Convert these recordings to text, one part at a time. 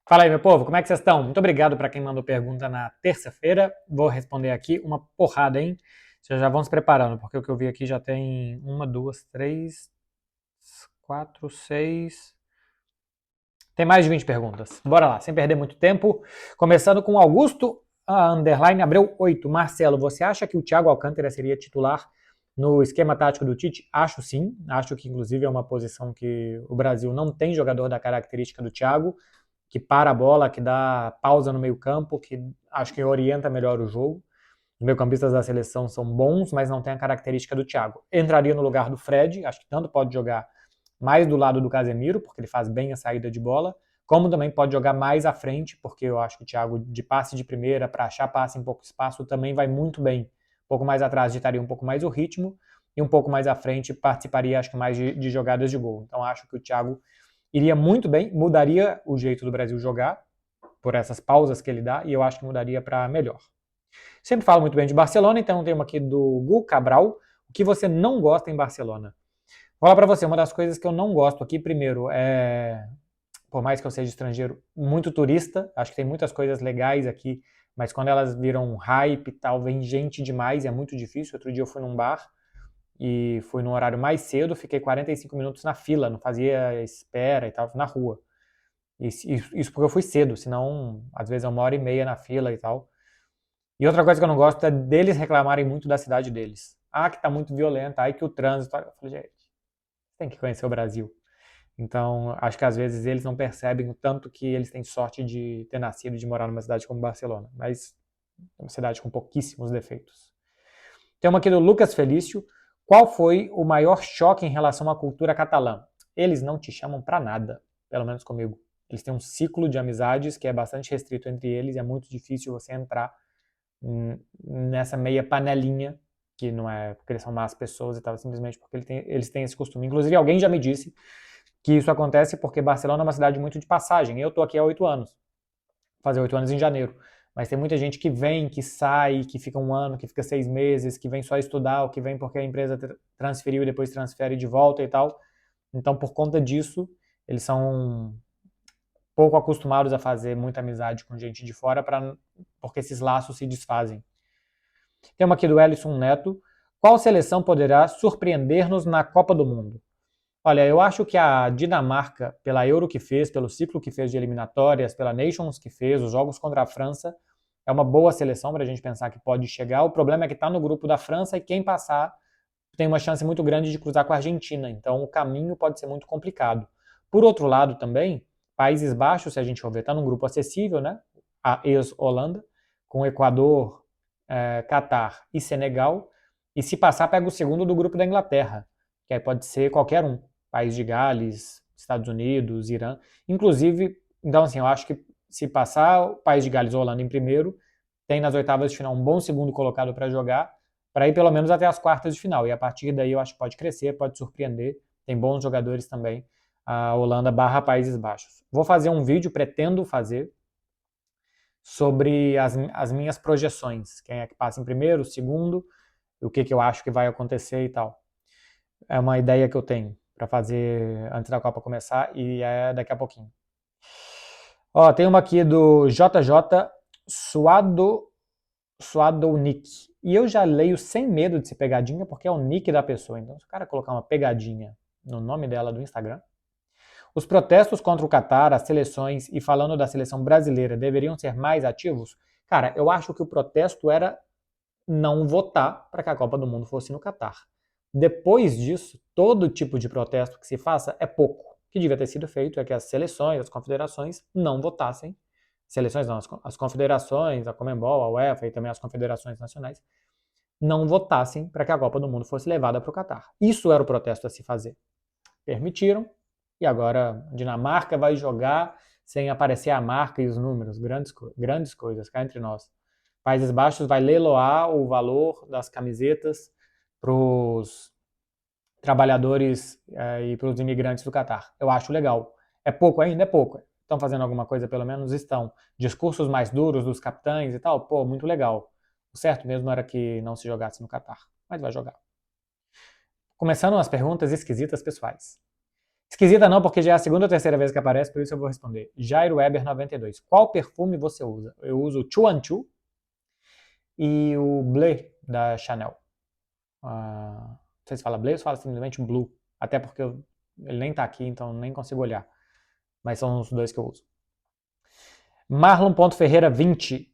Fala aí, meu povo, como é que vocês estão? Muito obrigado para quem mandou pergunta na terça-feira. Vou responder aqui uma porrada, hein? Vocês já vão se preparando, porque o que eu vi aqui já tem uma, duas, três, quatro, seis. Tem mais de 20 perguntas. Bora lá, sem perder muito tempo. Começando com Augusto, underline Abreu 8. Marcelo, você acha que o Thiago Alcântara seria titular no esquema tático do Tite? Acho sim. Acho que, inclusive, é uma posição que o Brasil não tem jogador da característica do Thiago, que para a bola, que dá pausa no meio-campo, que acho que orienta melhor o jogo. Os meio-campistas da seleção são bons, mas não tem a característica do Thiago. Entraria no lugar do Fred, acho que tanto pode jogar mais do lado do Casemiro, porque ele faz bem a saída de bola, como também pode jogar mais à frente, porque eu acho que o Thiago, de passe de primeira, para achar passe em pouco espaço, também vai muito bem. Um pouco mais atrás, ditaria um pouco mais o ritmo, e um pouco mais à frente, participaria, acho que mais de jogadas de gol. Então, acho que o Thiago iria muito bem, mudaria o jeito do Brasil jogar, por essas pausas que ele dá, e eu acho que mudaria para melhor. Sempre falo muito bem de Barcelona, então tem uma aqui do Gu Cabral. O que você não gosta em Barcelona? Vou falar para você, uma das coisas que eu não gosto aqui, primeiro, por mais que eu seja estrangeiro, muito turista. Acho que tem muitas coisas legais aqui, mas quando elas viram hype e tal, vem gente demais, é muito difícil. Outro dia eu fui num bar e fui no horário mais cedo, fiquei 45 minutos na fila, não fazia espera e tal, na rua. Isso porque eu fui cedo, senão às vezes é 1h30 na fila e tal. E outra coisa que eu não gosto é deles reclamarem muito da cidade deles. Ah, que tá muito violenta, ai que o trânsito. Eu falei, gente, tem que conhecer o Brasil. Então, acho que às vezes eles não percebem o tanto que eles têm sorte de ter nascido e de morar numa cidade como Barcelona. Mas é uma cidade com pouquíssimos defeitos. Tem uma aqui do Lucas Felício. Qual foi o maior choque em relação à cultura catalã? Eles não te chamam pra nada, pelo menos comigo. Eles têm um ciclo de amizades que é bastante restrito entre eles e é muito difícil você entrar nessa meia panelinha, que não é porque eles são más pessoas e tal, simplesmente porque eles têm esse costume. Inclusive, alguém já me disse que isso acontece porque Barcelona é uma cidade muito de passagem. Eu tô aqui há 8 anos, vou fazer 8 anos em janeiro. Mas tem muita gente que vem, que sai, que fica um ano, que fica 6 meses, que vem só estudar, ou que vem porque a empresa transferiu e depois transfere de volta e tal. Então, por conta disso, eles são pouco acostumados a fazer muita amizade com gente de fora, porque esses laços se desfazem. Tem uma aqui do Ellison Neto. Qual seleção poderá surpreender-nos na Copa do Mundo? Olha, eu acho que a Dinamarca, pela Euro que fez, pelo ciclo que fez de eliminatórias, pela Nations que fez, os jogos contra a França, é uma boa seleção para a gente pensar que pode chegar. O problema é que está no grupo da França e quem passar tem uma chance muito grande de cruzar com a Argentina. Então o caminho pode ser muito complicado. Por outro lado, também, Países Baixos, se a gente for ver, está num grupo acessível, né? A ex-Holanda, com Equador, Catar e Senegal. E se passar, pega o segundo do grupo da Inglaterra, que aí pode ser qualquer um. País de Gales, Estados Unidos, Irã. Inclusive, então assim, eu acho que se passar o País de Gales ou Holanda em primeiro, tem nas oitavas de final um bom segundo colocado para jogar, para ir pelo menos até as quartas de final. E a partir daí eu acho que pode crescer, pode surpreender. Tem bons jogadores também. A Holanda barra Países Baixos. Vou fazer um vídeo, pretendo fazer, sobre as minhas projeções. Quem é que passa em primeiro, segundo, o que eu acho que vai acontecer e tal. É uma ideia que eu tenho para fazer antes da Copa começar e é daqui a pouquinho. Ó, tem uma aqui do JJ Suado Nick. E eu já leio sem medo de ser pegadinha, porque é o nick da pessoa. Então, se o cara colocar uma pegadinha no nome dela do Instagram. Os protestos contra o Catar, as seleções e falando da seleção brasileira deveriam ser mais ativos? Cara, eu acho que o protesto era não votar para que a Copa do Mundo fosse no Catar. Depois disso, todo tipo de protesto que se faça é pouco. O que devia ter sido feito é que as seleções, as confederações não votassem. Seleções não, as confederações, a Conmebol, a UEFA e também as confederações nacionais não votassem para que a Copa do Mundo fosse levada para o Catar. Isso era o protesto a se fazer. Permitiram, e agora a Dinamarca vai jogar sem aparecer a marca e os números. Grandes coisas, cá entre nós. Países Baixos vai leiloar o valor das camisetas para os trabalhadores e para os imigrantes do Catar. Eu acho legal. É pouco ainda? É pouco. Estão fazendo alguma coisa, pelo menos estão. Discursos mais duros dos capitães e tal, pô, muito legal. O certo mesmo era que não se jogasse no Catar, mas vai jogar. Começando as perguntas esquisitas pessoais. Esquisita não, porque já é a segunda ou terceira vez que aparece, por isso eu vou responder. Jairo Weber 92. Qual perfume você usa? Eu uso o Chuanchu e o Bleu da Chanel. Não sei se fala Bleu ou se fala simplesmente Blue. Até porque ele nem tá aqui, então nem consigo olhar. Mas são os dois que eu uso. Marlon.Ferreira 20.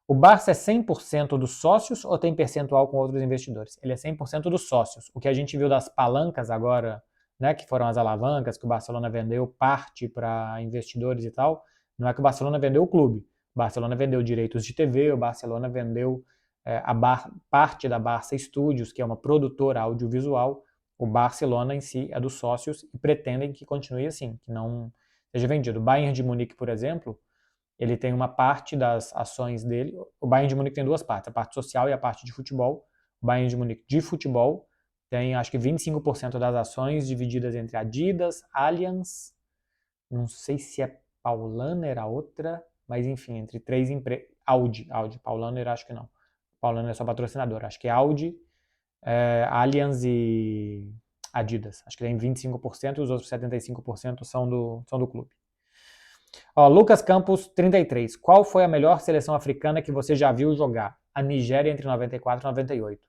O Barça é 100% dos sócios ou tem percentual com outros investidores? Ele é 100% dos sócios. O que a gente viu das palancas agora, né, que foram as alavancas, que o Barcelona vendeu parte para investidores e tal, não é que o Barcelona vendeu o clube. O Barcelona vendeu direitos de TV, o Barcelona vendeu parte da Barça Studios, que é uma produtora audiovisual. O Barcelona em si é dos sócios e pretendem que continue assim, que não seja vendido. O Bayern de Munique, por exemplo, ele tem uma parte das ações dele. O Bayern de Munique tem duas partes, a parte social e a parte de futebol. O Bayern de Munique de futebol tem, acho que 25% das ações divididas entre Adidas, Allianz, não sei se é Paulaner a outra, mas enfim, entre três empresas. Audi, Paulaner acho que não. Paulaner é só patrocinador, acho que é Audi, Allianz e Adidas. Acho que tem 25% e os outros 75% são do clube. Ó, Lucas Campos, 33. Qual foi a melhor seleção africana que você já viu jogar? A Nigéria entre 94 e 98.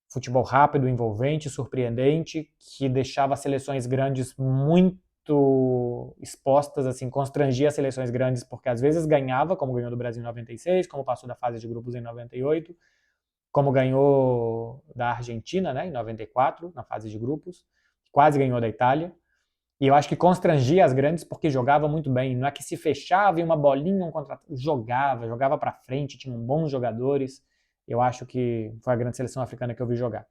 Futebol rápido, envolvente, surpreendente, que deixava seleções grandes muito expostas, assim, constrangia as seleções grandes, porque às vezes ganhava, como ganhou do Brasil em 96, como passou da fase de grupos em 98, como ganhou da Argentina, né, em 94, na fase de grupos, quase ganhou da Itália. E eu acho que constrangia as grandes porque jogava muito bem. Não é que se fechava em uma bolinha, jogava para frente, tinham bons jogadores. Eu acho que foi a grande seleção africana que eu vi jogar.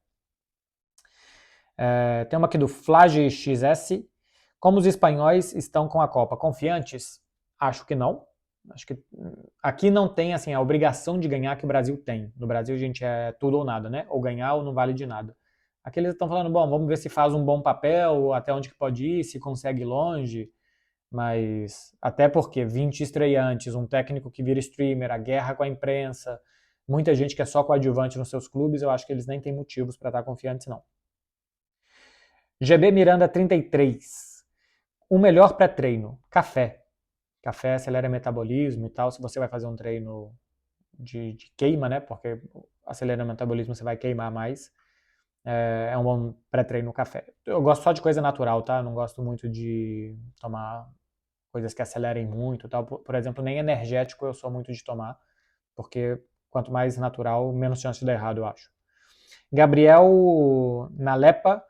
Tem uma aqui do Flage XS. Como os espanhóis estão com a Copa? Confiantes? Acho que não. Acho que aqui não tem assim a obrigação de ganhar que o Brasil tem. No Brasil a gente é tudo ou nada, né? Ou ganhar ou não vale de nada. Aqui eles estão falando, bom, vamos ver se faz um bom papel, até onde que pode ir, se consegue ir longe, mas até porque 20 estreantes, um técnico que vira streamer, a guerra com a imprensa, muita gente que é só coadjuvante nos seus clubes, eu acho que eles nem têm motivos para estar confiantes, não. GB Miranda 33. O melhor pré-treino, café. Café acelera metabolismo e tal, se você vai fazer um treino de queima, né, porque acelera o metabolismo, você vai queimar mais. É um bom pré-treino café. Eu gosto só de coisa natural, tá? Eu não gosto muito de tomar coisas que acelerem muito, tal. Por exemplo, nem energético eu sou muito de tomar, porque quanto mais natural, menos chance de dar errado, eu acho. Gabriel Nalepa,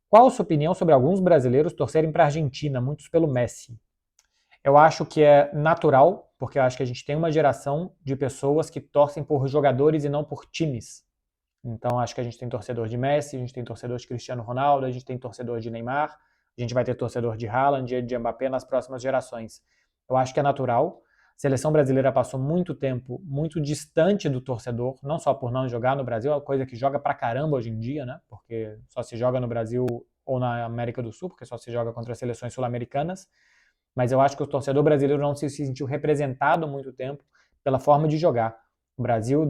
qual a sua opinião sobre alguns brasileiros torcerem para a Argentina, muitos pelo Messi? Eu acho que é natural, porque eu acho que a gente tem uma geração de pessoas que torcem por jogadores e não por times. Então acho que a gente tem torcedor de Messi, a gente tem torcedor de Cristiano Ronaldo, a gente tem torcedor de Neymar, a gente vai ter torcedor de Haaland, de Mbappé nas próximas gerações. Eu acho que é natural. A seleção brasileira passou muito tempo muito distante do torcedor, não só por não jogar no Brasil, é uma coisa que joga pra caramba hoje em dia, né? Porque só se joga no Brasil ou na América do Sul, porque só se joga contra as seleções sul-americanas. Mas eu acho que o torcedor brasileiro não se sentiu representado há muito tempo pela forma de jogar. O Brasil,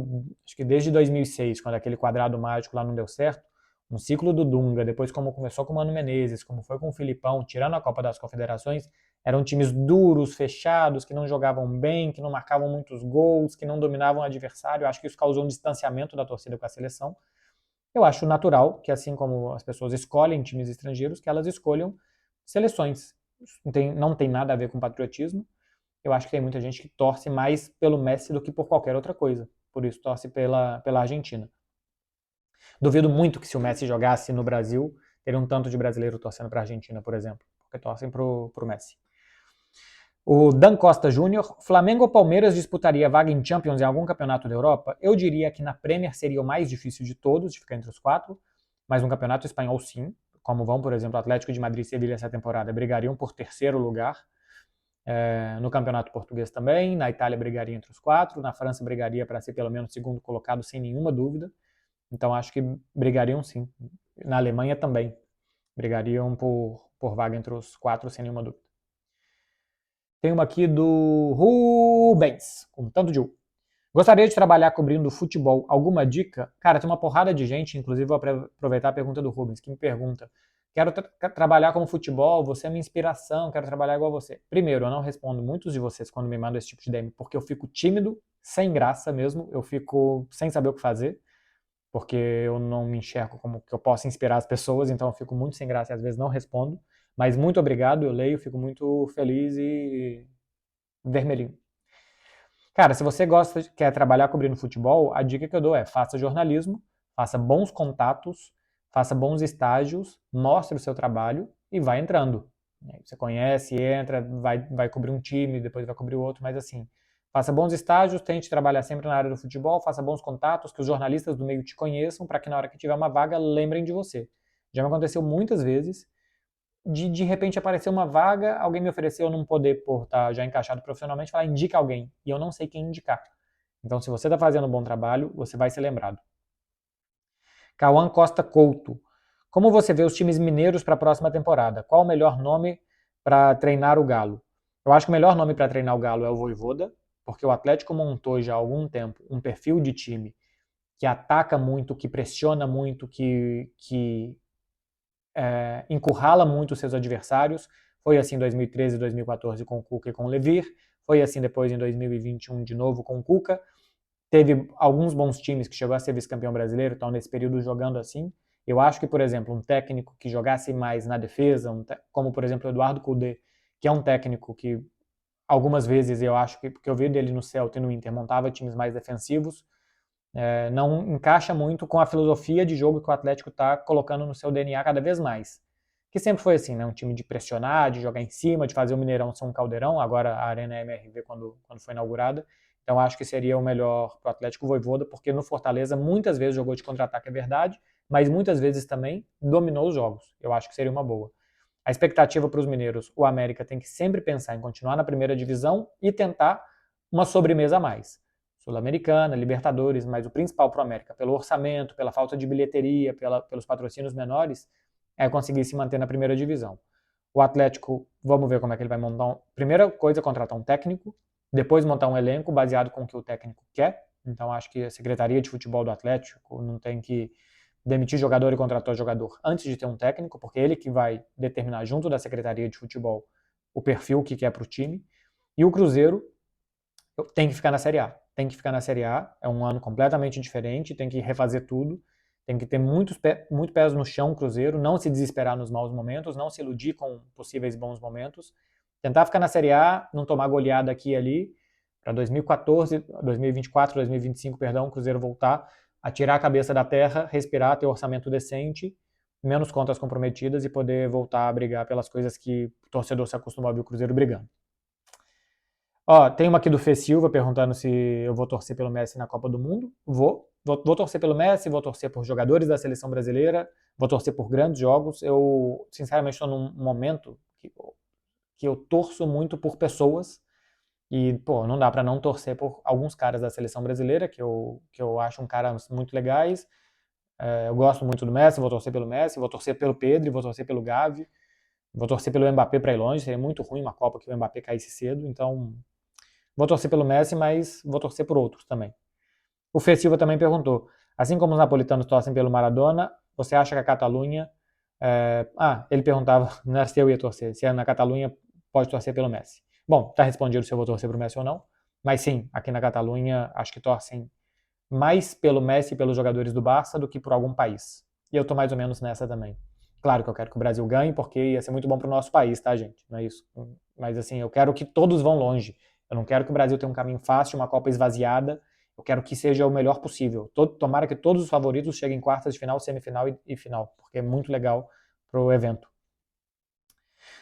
acho que desde 2006, quando aquele quadrado mágico lá não deu certo, um ciclo do Dunga, depois como começou com o Mano Menezes, como foi com o Filipão, tirando a Copa das Confederações, eram times duros, fechados, que não jogavam bem, que não marcavam muitos gols, que não dominavam o adversário. Eu acho que isso causou um distanciamento da torcida com a seleção. Eu acho natural que, assim como as pessoas escolhem times estrangeiros, que elas escolham seleções. Não tem nada a ver com patriotismo. Eu acho que tem muita gente que torce mais pelo Messi do que por qualquer outra coisa. Por isso torce pela Argentina. Duvido muito que se o Messi jogasse no Brasil, teria um tanto de brasileiro torcendo para a Argentina, por exemplo, porque torcem pro Messi. O Dan Costa Júnior, Flamengo ou Palmeiras disputaria vaga em Champions em algum campeonato da Europa? Eu diria que na Premier seria o mais difícil de todos, de ficar entre os quatro, mas no campeonato espanhol sim, como vão, por exemplo, Atlético de Madrid e Sevilha essa temporada, brigariam por terceiro lugar. No campeonato português também, na Itália brigaria entre os quatro, na França brigaria para ser pelo menos segundo colocado sem nenhuma dúvida, então acho que brigariam sim. Na Alemanha também, brigariam por vaga entre os quatro sem nenhuma dúvida. Tem uma aqui do Rubens, com tanto de U. Gostaria de trabalhar cobrindo futebol. Alguma dica? Cara, tem uma porrada de gente, inclusive vou aproveitar a pergunta do Rubens, que me pergunta quero trabalhar como futebol, você é minha inspiração, quero trabalhar igual você. Primeiro, eu não respondo muitos de vocês quando me mandam esse tipo de DM, porque eu fico tímido, sem graça mesmo, eu fico sem saber o que fazer, porque eu não me enxergo como que eu posso inspirar as pessoas, então eu fico muito sem graça e às vezes não respondo. Mas muito obrigado, eu leio, fico muito feliz e vermelhinho. Cara, se você quer trabalhar cobrindo futebol, a dica que eu dou é faça jornalismo, faça bons contatos, faça bons estágios, mostre o seu trabalho e vai entrando. Você conhece, entra, vai cobrir um time, depois vai cobrir outro, mas assim, faça bons estágios, tente trabalhar sempre na área do futebol, faça bons contatos, que os jornalistas do meio te conheçam, para que na hora que tiver uma vaga, lembrem de você. Já me aconteceu muitas vezes de repente aparecer uma vaga, alguém me ofereceu, eu não poder, por estar já encaixado profissionalmente, falar, indica alguém, e eu não sei quem indicar. Então, se você está fazendo um bom trabalho, você vai ser lembrado. Cauã Costa Couto. Como você vê os times mineiros para a próxima temporada? Qual o melhor nome para treinar o Galo? Eu acho que o melhor nome para treinar o Galo é o Vojvoda, porque o Atlético montou já há algum tempo um perfil de time que ataca muito, que pressiona muito, que encurrala muito os seus adversários. Foi assim em 2013 e 2014 com o Cuca e com o Levir. Foi assim depois em 2021 de novo com o Cuca. Teve alguns bons times que chegou a ser vice-campeão brasileiro, estão nesse período jogando assim. Eu acho que, por exemplo, um técnico que jogasse mais na defesa, como por exemplo o Eduardo Cudê, que é um técnico que algumas vezes eu acho que, porque eu vi dele no Celta e no Inter, montava times mais defensivos, não encaixa muito com a filosofia de jogo que o Atlético está colocando no seu DNA cada vez mais. Que sempre foi assim, né? Um time de pressionar, de jogar em cima, de fazer o Mineirão ser um caldeirão. Agora a Arena MRV, quando foi inaugurada. Então acho que seria o melhor para o Atlético Vojvoda, porque no Fortaleza muitas vezes jogou de contra-ataque, é verdade, mas muitas vezes também dominou os jogos. Eu acho que seria uma boa. A expectativa para os mineiros, o América tem que sempre pensar em continuar na primeira divisão e tentar uma sobremesa a mais. Sul-Americana, Libertadores, mas o principal para o América, pelo orçamento, pela falta de bilheteria, pelos patrocínios menores, é conseguir se manter na primeira divisão. O Atlético, vamos ver como é que ele vai montar. Primeira coisa, contratar um técnico, depois montar um elenco baseado com o que o técnico quer. Então acho que a Secretaria de Futebol do Atlético não tem que demitir jogador e contratar jogador antes de ter um técnico, porque é ele que vai determinar junto da Secretaria de Futebol o perfil que quer para o time. E o Cruzeiro tem que ficar na Série A. Tem que ficar na Série A, é um ano completamente diferente, tem que refazer tudo, tem que ter muito pés no chão o Cruzeiro, não se desesperar nos maus momentos, não se iludir com possíveis bons momentos, tentar ficar na Série A, não tomar goleada aqui e ali, para 2014, 2024, 2025, perdão, o Cruzeiro voltar a tirar a cabeça da terra, respirar, ter um orçamento decente, menos contas comprometidas e poder voltar a brigar pelas coisas que o torcedor se acostumou a ver o Cruzeiro brigando. Ó, tem uma aqui do Fê Silva perguntando se eu vou torcer pelo Messi na Copa do Mundo. Vou torcer pelo Messi, vou torcer por jogadores da seleção brasileira, vou torcer por grandes jogos. Eu, sinceramente, estou num momento que eu torço muito por pessoas e, pô, não dá para não torcer por alguns caras da seleção brasileira, que eu acho um caras muito legais. Eu gosto muito do Messi, vou torcer pelo Messi, vou torcer pelo Pedro, vou torcer pelo Gavi, vou torcer pelo Mbappé para ir longe. Seria muito ruim uma Copa que o Mbappé caísse cedo, então vou torcer pelo Messi, mas vou torcer por outros também. O Fê Silva também perguntou, assim como os napolitanos torcem pelo Maradona, você acha que a Catalunha... ele perguntava, não era se eu ia torcer, se na Catalunha pode torcer pelo Messi. Bom, tá respondido se eu vou torcer pro Messi ou não, mas sim, aqui na Catalunha acho que torcem mais pelo Messi e pelos jogadores do Barça do que por algum país. E eu tô mais ou menos nessa também. Claro que eu quero que o Brasil ganhe, porque ia ser muito bom pro nosso país, tá, gente? Não é isso. Mas assim, eu quero que todos vão longe. Eu não quero que o Brasil tenha um caminho fácil, uma Copa esvaziada. Eu quero que seja o melhor possível. Tomara que todos os favoritos cheguem em quartas de final, semifinal e final, porque é muito legal pro evento.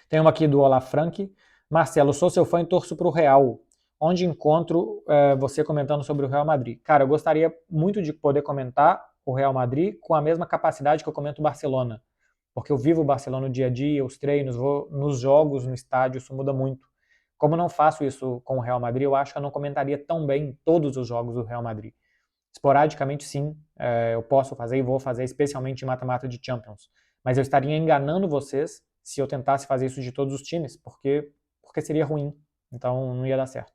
Tem uma aqui do Olá Frank. Marcelo, sou seu fã e torço pro Real. Onde encontro você comentando sobre o Real Madrid? Cara, eu gostaria muito de poder comentar o Real Madrid com a mesma capacidade que eu comento o Barcelona. Porque eu vivo o Barcelona no dia a dia, os treinos, vou nos jogos, no estádio, isso muda muito. Como eu não faço isso com o Real Madrid, eu acho que eu não comentaria tão bem todos os jogos do Real Madrid. Esporadicamente, sim, eu posso fazer e vou fazer, especialmente em mata-mata de Champions. Mas eu estaria enganando vocês se eu tentasse fazer isso de todos os times, porque seria ruim. Então não ia dar certo.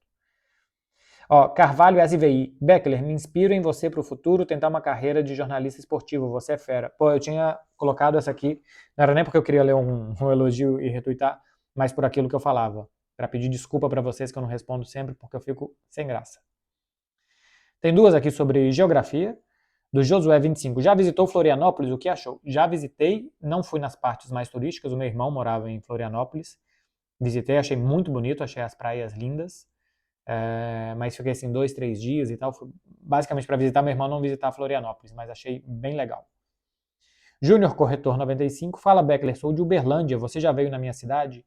Ó, Carvalho SVI. Beckler, me inspiro em você para o futuro tentar uma carreira de jornalista esportivo. Você é fera. Pô, eu tinha colocado essa aqui, não era nem porque eu queria ler um elogio e retweetar, mas por aquilo que eu falava. Para pedir desculpa para vocês que eu não respondo sempre, porque eu fico sem graça. Tem duas aqui sobre geografia. Do Josué 25. Já visitou Florianópolis? O que achou? Já visitei, não fui nas partes mais turísticas, o meu irmão morava em Florianópolis. Visitei, achei muito bonito, achei as praias lindas. Mas fiquei assim 2, 3 dias e tal. Fui basicamente para visitar meu irmão, não visitar Florianópolis, mas achei bem legal. Júnior Corretor 95. Fala, Beckler, sou de Uberlândia. Você já veio na minha cidade?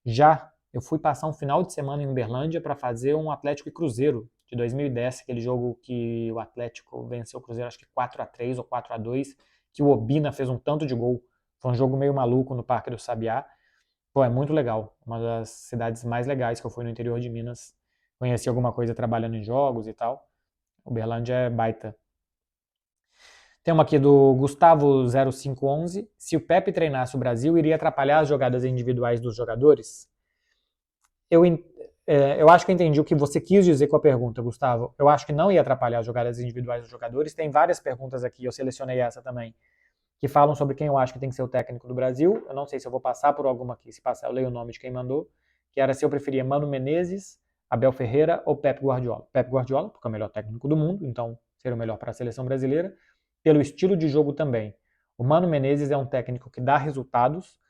Já. Eu fui passar um final de semana em Uberlândia para fazer um Atlético e Cruzeiro de 2010, aquele jogo que o Atlético venceu o Cruzeiro, acho que 4-3 ou 4-2, que o Obina fez um tanto de gol. Foi um jogo meio maluco no Parque do Sabiá. Pô, é muito legal. Uma das cidades mais legais que eu fui no interior de Minas. Conheci alguma coisa trabalhando em jogos e tal. Uberlândia é baita. Tem uma aqui do Gustavo0511. Se o Pepe treinasse o Brasil, iria atrapalhar as jogadas individuais dos jogadores? Eu acho que eu entendi o que você quis dizer com a pergunta, Gustavo. Eu acho que não ia atrapalhar as jogadas individuais dos jogadores. Tem várias perguntas aqui, eu selecionei essa também, que falam sobre quem eu acho que tem que ser o técnico do Brasil. Eu não sei se eu vou passar por alguma aqui. Se passar, eu leio o nome de quem mandou. Que era se eu preferia Mano Menezes, Abel Ferreira ou Pep Guardiola. Pep Guardiola, porque é o melhor técnico do mundo, então seria o melhor para a seleção brasileira. Pelo estilo de jogo também. O Mano Menezes é um técnico que dá resultados,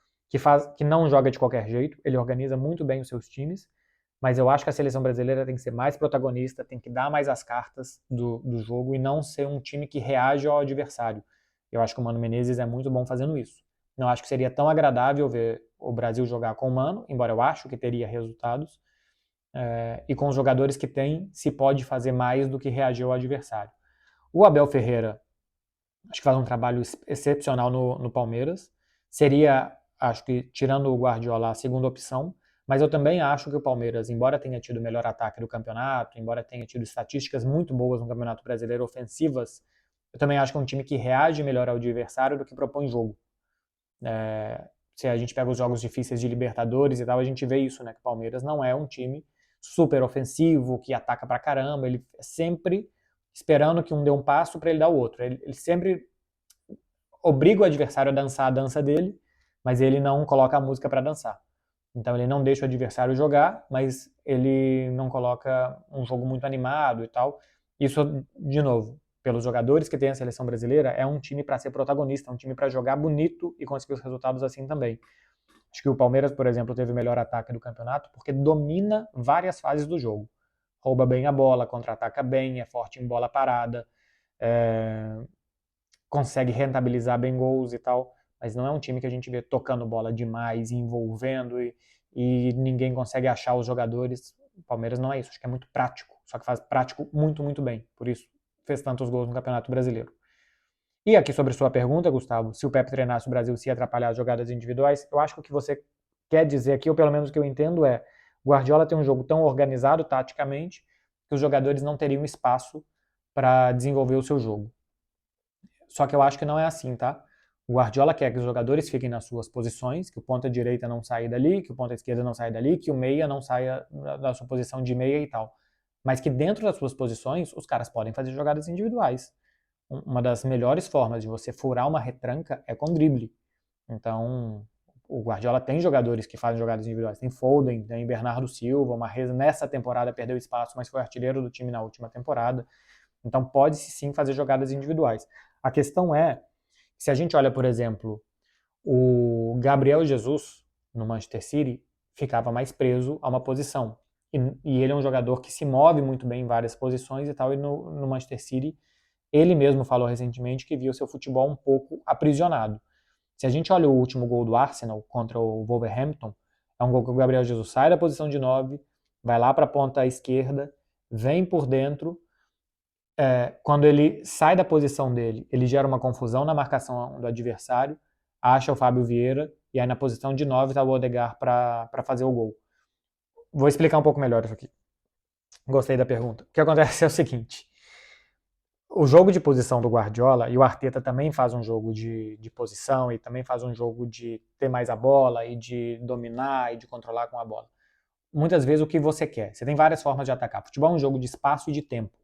que não joga de qualquer jeito, ele organiza muito bem os seus times, mas eu acho que a seleção brasileira tem que ser mais protagonista, tem que dar mais as cartas do jogo e não ser um time que reage ao adversário. Eu acho que o Mano Menezes é muito bom fazendo isso. Não acho que seria tão agradável ver o Brasil jogar com o Mano, embora eu acho que teria resultados, e com os jogadores que tem, se pode fazer mais do que reagir ao adversário. O Abel Ferreira, acho que faz um trabalho excepcional no Palmeiras. Seria, acho que, tirando o Guardiola, a segunda opção. Mas eu também acho que o Palmeiras, embora tenha tido o melhor ataque do campeonato, embora tenha tido estatísticas muito boas no Campeonato Brasileiro, ofensivas, eu também acho que é um time que reage melhor ao adversário do que propõe jogo. Se a gente pega os jogos difíceis de Libertadores e tal, a gente vê isso, né? Que o Palmeiras não é um time super ofensivo, que ataca pra caramba, ele é sempre esperando que um dê um passo para ele dar o outro. Ele sempre obriga o adversário a dançar a dança dele, mas ele não coloca a música para dançar. Então ele não deixa o adversário jogar, mas ele não coloca um jogo muito animado e tal. Isso, de novo, pelos jogadores que tem a seleção brasileira, é um time para ser protagonista, é um time para jogar bonito e conseguir os resultados assim também. Acho que o Palmeiras, por exemplo, teve o melhor ataque do campeonato porque domina várias fases do jogo. Rouba bem a bola, contra-ataca bem, é forte em bola parada, consegue rentabilizar bem gols e tal, mas não é um time que a gente vê tocando bola demais, envolvendo e ninguém consegue achar os jogadores. O Palmeiras não é isso, acho que é muito prático, só que faz prático muito, muito bem, por isso fez tantos gols no Campeonato Brasileiro. E aqui sobre sua pergunta, Gustavo, se o Pepe treinasse o Brasil se ia atrapalhar as jogadas individuais, eu acho que o que você quer dizer aqui, ou pelo menos o que eu entendo é, Guardiola tem um jogo tão organizado taticamente que os jogadores não teriam espaço para desenvolver o seu jogo. Só que eu acho que não é assim, tá? O Guardiola quer que os jogadores fiquem nas suas posições, que o ponta direita não saia dali, que o ponta esquerda não saia dali, que o meia não saia da sua posição de meia e tal. Mas que dentro das suas posições, os caras podem fazer jogadas individuais. Uma das melhores formas de você furar uma retranca é com drible. Então, o Guardiola tem jogadores que fazem jogadas individuais. Tem Foden, tem Bernardo Silva, o Mahrez nessa temporada perdeu espaço, mas foi artilheiro do time na última temporada. Então pode-se sim fazer jogadas individuais. A questão é, se a gente olha, por exemplo, o Gabriel Jesus no Manchester City ficava mais preso a uma posição. E ele é um jogador que se move muito bem em várias posições e tal, e no Manchester City ele mesmo falou recentemente que viu seu futebol um pouco aprisionado. Se a gente olha o último gol do Arsenal contra o Wolverhampton, é um gol que o Gabriel Jesus sai da posição de 9, vai lá para a ponta esquerda, vem por dentro, quando ele sai da posição dele, ele gera uma confusão na marcação do adversário, acha o Fábio Vieira, e aí na posição de 9 está o Odegaard para fazer o gol. Vou explicar um pouco melhor isso aqui. Gostei da pergunta. O que acontece é o seguinte, o jogo de posição do Guardiola, e o Arteta também faz um jogo de posição, e também faz um jogo de ter mais a bola, e de dominar, e de controlar com a bola. muitas vezes o que você quer. Você tem várias formas de atacar. Futebol é um jogo de espaço e de tempo.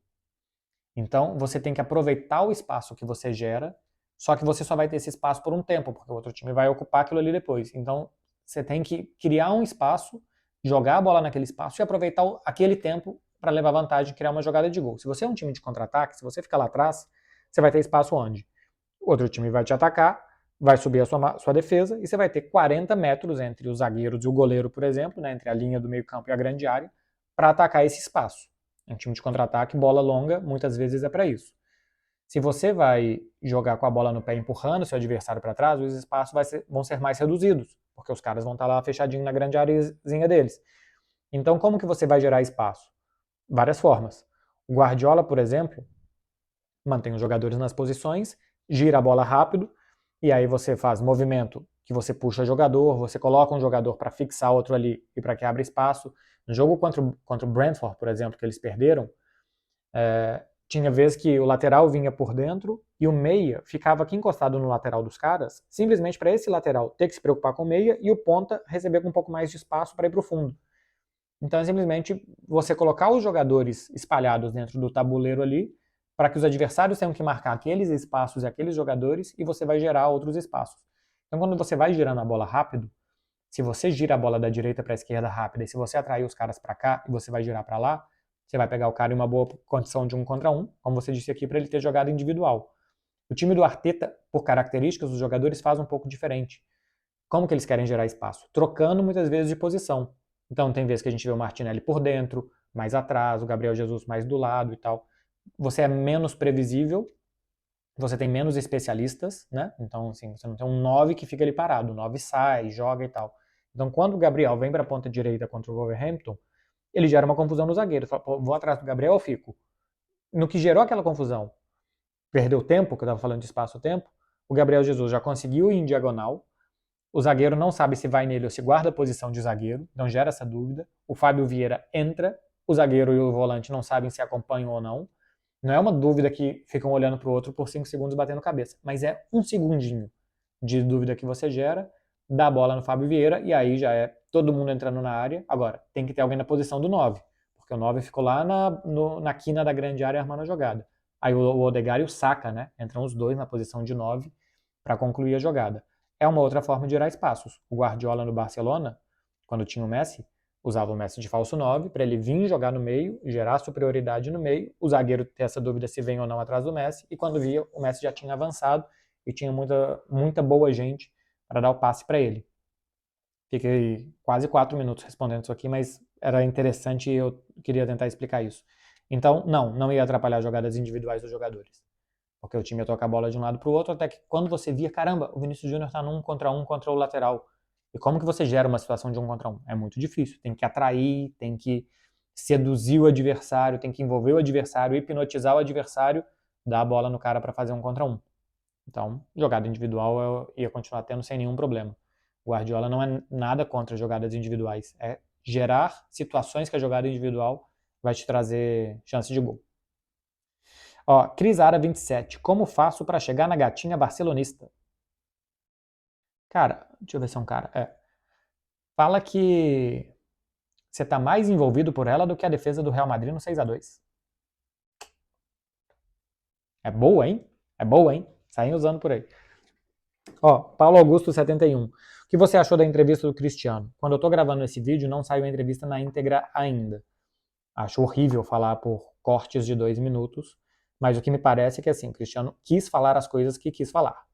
Então, você tem que aproveitar o espaço que você gera, só que você só vai ter esse espaço por um tempo, porque o outro time vai ocupar aquilo ali depois. Então, você tem que criar um espaço, jogar a bola naquele espaço e aproveitar aquele tempo para levar vantagem e criar uma jogada de gol. Se você é um time de contra-ataque, se você ficar lá atrás, você vai ter espaço onde? O outro time vai te atacar, vai subir a sua defesa e você vai ter 40 metros entre os zagueiros e o goleiro, por exemplo, né, entre a linha do meio campo e a grande área, para atacar esse espaço. Um time de contra-ataque, bola longa, muitas vezes é para isso. Se você vai jogar com a bola no pé empurrando seu adversário para trás, os espaços vão ser mais reduzidos, porque os caras vão estar lá fechadinho na grande áreazinha deles. Então, como que você vai gerar espaço? Várias formas. O Guardiola, por exemplo, mantém os jogadores nas posições, gira a bola rápido, e aí você faz movimento que você puxa jogador, você coloca um jogador para fixar outro ali e para que abra espaço. No jogo contra o Brentford, por exemplo, que eles perderam, tinha vez que o lateral vinha por dentro e o meia ficava aqui encostado no lateral dos caras, simplesmente para esse lateral ter que se preocupar com o meia e o ponta receber com um pouco mais de espaço para ir para o fundo. Então é simplesmente você colocar os jogadores espalhados dentro do tabuleiro ali, para que os adversários tenham que marcar aqueles espaços e aqueles jogadores e você vai gerar outros espaços. Então quando você vai girando a bola rápido, se você gira a bola da direita para a esquerda rápida e se você atrair os caras para cá e você vai girar para lá, você vai pegar o cara em uma boa condição de 1 contra 1, como você disse aqui, para ele ter jogada individual. O time do Arteta, por características, os jogadores fazem um pouco diferente. Como que eles querem gerar espaço? Trocando muitas vezes de posição. Então tem vezes que a gente vê o Martinelli por dentro, mais atrás, o Gabriel Jesus mais do lado e tal. Você é menos previsível, você tem menos especialistas, né? Então, assim, você não tem um 9 que fica ali parado. O 9 sai, joga e tal. Então, quando o Gabriel vem para a ponta direita contra o Wolverhampton, ele gera uma confusão no zagueiro. Fala, pô, vou atrás do Gabriel ou fico? No que gerou aquela confusão, perdeu tempo, que eu estava falando de espaço-tempo, o Gabriel Jesus já conseguiu ir em diagonal, o zagueiro não sabe se vai nele ou se guarda a posição de zagueiro, então gera essa dúvida. O Fábio Vieira entra, o zagueiro e o volante não sabem se acompanham ou não. Não é uma dúvida que ficam olhando para o outro por 5 segundos batendo cabeça, mas é um segundinho de dúvida que você gera, dá a bola no Fábio Vieira e aí já é todo mundo entrando na área. Agora, tem que ter alguém na posição do 9, porque o 9 ficou lá na quina da grande área armando a jogada. Aí o Odegaard e o Saka, né? Entram os dois na posição de 9 para concluir a jogada. É uma outra forma de gerar espaços. O Guardiola no Barcelona, quando tinha o Messi, usava o Messi de falso 9 para ele vir jogar no meio, gerar superioridade no meio, o zagueiro ter essa dúvida se vem ou não atrás do Messi, e quando via, o Messi já tinha avançado e tinha muita boa gente para dar o passe para ele. Fiquei quase 4 minutos respondendo isso aqui, mas era interessante e eu queria tentar explicar isso. Então, não ia atrapalhar as jogadas individuais dos jogadores. Porque o time ia tocar a bola de um lado para o outro, até que quando você via, caramba, o Vinícius Júnior está num contra um contra o lateral. E como que você gera uma situação de 1 contra 1? É muito difícil. Tem que atrair, tem que seduzir o adversário, tem que envolver o adversário, hipnotizar o adversário, dar a bola no cara para fazer 1 contra 1. Então, jogada individual eu ia continuar tendo sem nenhum problema. O Guardiola não é nada contra jogadas individuais. É gerar situações que a jogada individual vai te trazer chance de gol. Ó, Cris Ara 27. Como faço para chegar na gatinha barcelonista? Cara, deixa eu ver se é um cara. Fala que você tá mais envolvido por ela do que a defesa do Real Madrid no 6-2. É boa, hein? É boa, hein? Saem usando por aí. Ó, Paulo Augusto 71. O que você achou da entrevista do Cristiano? Quando eu tô gravando esse vídeo, não saiu a entrevista na íntegra ainda. Acho horrível falar por cortes de 2 minutos, mas o que me parece é que assim, o Cristiano quis falar as coisas que quis falar.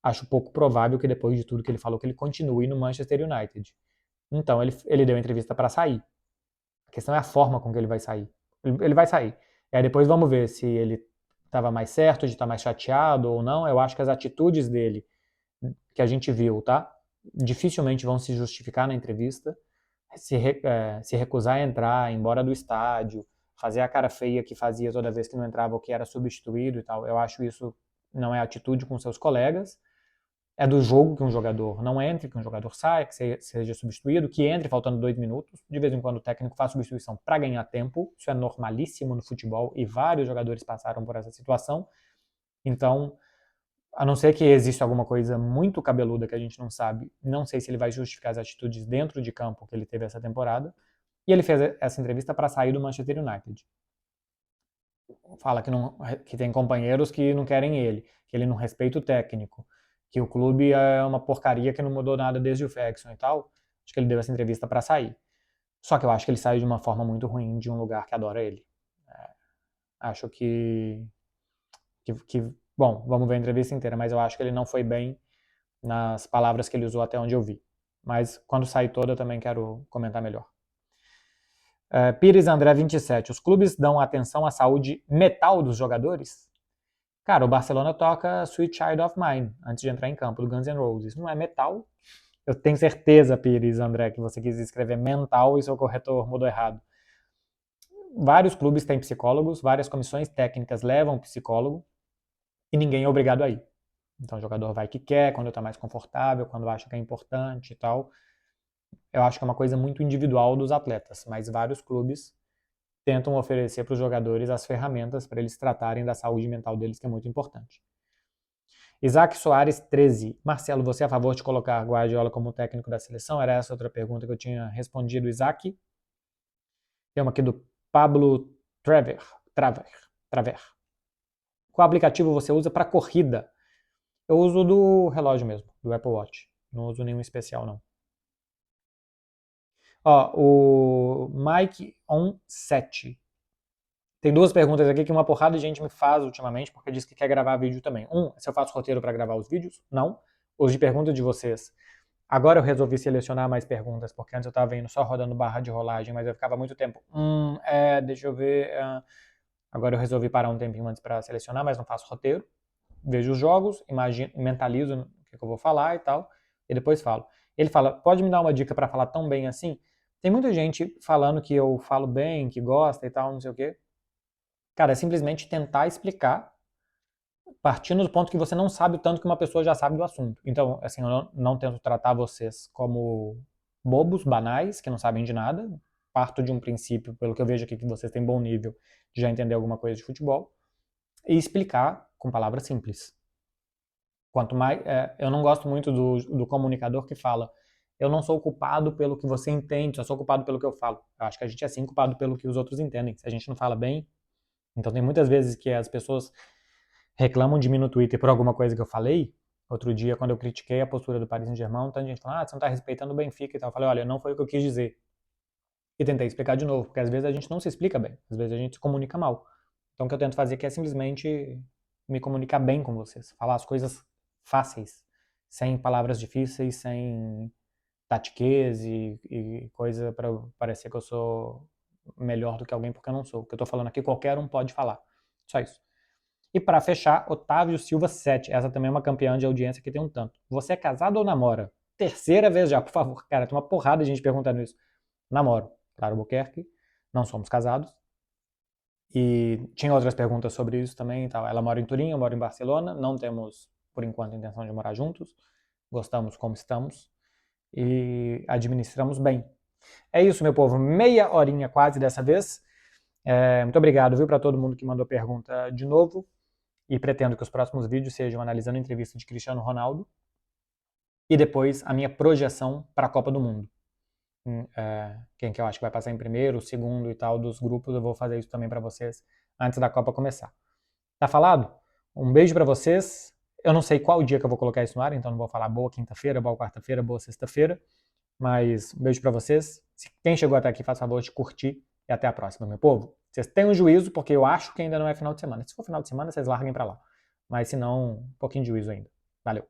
Acho pouco provável que depois de tudo que ele falou, que ele continue no Manchester United. Então, ele deu a entrevista para sair. A questão é a forma com que ele vai sair. Ele vai sair. E aí depois vamos ver se ele estava mais certo de estar mais chateado ou não. Eu acho que as atitudes dele, que a gente viu, tá? Dificilmente vão se justificar na entrevista. Se recusar a entrar, ir embora do estádio, fazer a cara feia que fazia toda vez que não entrava ou que era substituído e tal. Eu acho isso não é atitude com seus colegas. É do jogo que um jogador não entre, que um jogador saia, que seja substituído, que entre faltando 2 minutos. De vez em quando o técnico faz substituição para ganhar tempo. Isso é normalíssimo no futebol e vários jogadores passaram por essa situação. Então, a não ser que exista alguma coisa muito cabeluda que a gente não sabe, não sei se ele vai justificar as atitudes dentro de campo que ele teve essa temporada, E ele fez essa entrevista para sair do Manchester United. Fala que tem companheiros que não querem ele, que ele não respeita o técnico, que o clube é uma porcaria que não mudou nada desde o Ferguson e tal. Acho que ele deu essa entrevista para sair. Só que eu acho que ele saiu de uma forma muito ruim de um lugar que adora ele. Acho bom, vamos ver a entrevista inteira, mas eu acho que ele não foi bem nas palavras que ele usou até onde eu vi. Mas quando sair toda eu também quero comentar melhor. Pires André 27. Os clubes dão atenção à saúde mental dos jogadores? Cara, o Barcelona toca Sweet Child of Mine antes de entrar em campo, do Guns N' Roses. Não é metal? Eu tenho certeza, Pires André, que você quis escrever mental e seu corretor mudou errado. Vários clubes têm psicólogos, várias comissões técnicas levam psicólogo e ninguém é obrigado a ir. Então o jogador vai que quer, quando está mais confortável, quando acha que é importante e tal. Eu acho que é uma coisa muito individual dos atletas, mas vários clubes tentam oferecer para os jogadores as ferramentas para eles tratarem da saúde mental deles, que é muito importante. Isaac Soares, 13. Marcelo, você é a favor de colocar Guardiola como técnico da seleção? Era essa outra pergunta que eu tinha respondido, Isaac. Tem uma aqui do Pablo Traver. Qual aplicativo você usa para corrida? Eu uso do relógio mesmo, do Apple Watch. Não uso nenhum especial, não. Ó, o Mike on 7. Tem duas perguntas aqui que uma porrada de gente me faz ultimamente, porque diz que quer gravar vídeo também. Se eu faço roteiro para gravar os vídeos? Não. Os de perguntas de vocês. Agora eu resolvi selecionar mais perguntas, porque antes eu estava indo só rodando barra de rolagem, mas eu ficava muito tempo. Deixa eu ver. Agora eu resolvi parar um tempinho antes para selecionar, mas não faço roteiro. Vejo os jogos, mentalizo o que eu vou falar e tal, e depois falo. Ele fala, pode me dar uma dica para falar tão bem assim? Tem muita gente falando que eu falo bem, que gosta e tal, não sei o quê. Cara, é simplesmente tentar explicar, partindo do ponto que você não sabe o tanto que uma pessoa já sabe do assunto. Então, assim, eu não tento tratar vocês como bobos, banais, que não sabem de nada. Parto de um princípio, pelo que eu vejo aqui, que vocês têm bom nível de já entender alguma coisa de futebol. E explicar com palavras simples. Quanto mais, eu não gosto muito do comunicador que fala, eu não sou culpado pelo que você entende, só sou culpado pelo que eu falo. Eu acho que a gente é sim culpado pelo que os outros entendem. Se a gente não fala bem, então tem muitas vezes que as pessoas reclamam de mim no Twitter por alguma coisa que eu falei. Outro dia, quando eu critiquei a postura do Paris Saint-Germain, tanta gente falou, você não tá respeitando o Benfica e tal. Eu falei, olha, não foi o que eu quis dizer. E tentei explicar de novo, porque às vezes a gente não se explica bem, às vezes a gente se comunica mal. Então o que eu tento fazer aqui é simplesmente me comunicar bem com vocês, falar as coisas fáceis, sem palavras difíceis, sem tatiquez e coisa para parecer que eu sou melhor do que alguém, porque eu não sou. O que eu tô falando aqui, qualquer um pode falar. Só isso. E para fechar, Otávio Silva 7. Essa também é uma campeã de audiência que tem um tanto. Você é casado ou namora? Terceira vez já, por favor. Cara, tem uma porrada de gente perguntando isso. Namoro. Claro, Albuquerque. Não somos casados. E tinha outras perguntas sobre isso também. Ela mora em Turim, eu moro em Barcelona. Não temos, por enquanto, intenção de morar juntos. Gostamos como estamos. E administramos bem. É isso, meu povo. Meia horinha quase dessa vez. Muito obrigado, viu, para todo mundo que mandou pergunta de novo. E pretendo que os próximos vídeos sejam analisando a entrevista de Cristiano Ronaldo e depois a minha projeção para a Copa do Mundo. Quem que eu acho que vai passar em primeiro, segundo e tal dos grupos, eu vou fazer isso também para vocês antes da Copa começar. Tá falado? Um beijo para vocês. Eu não sei qual dia que eu vou colocar isso no ar, então não vou falar boa quinta-feira, boa quarta-feira, boa sexta-feira, mas um beijo para vocês. Quem chegou até aqui, faz favor de curtir e até a próxima, meu povo. Vocês tenham juízo, porque eu acho que ainda não é final de semana. Se for final de semana, vocês larguem para lá. Mas se não, um pouquinho de juízo ainda. Valeu.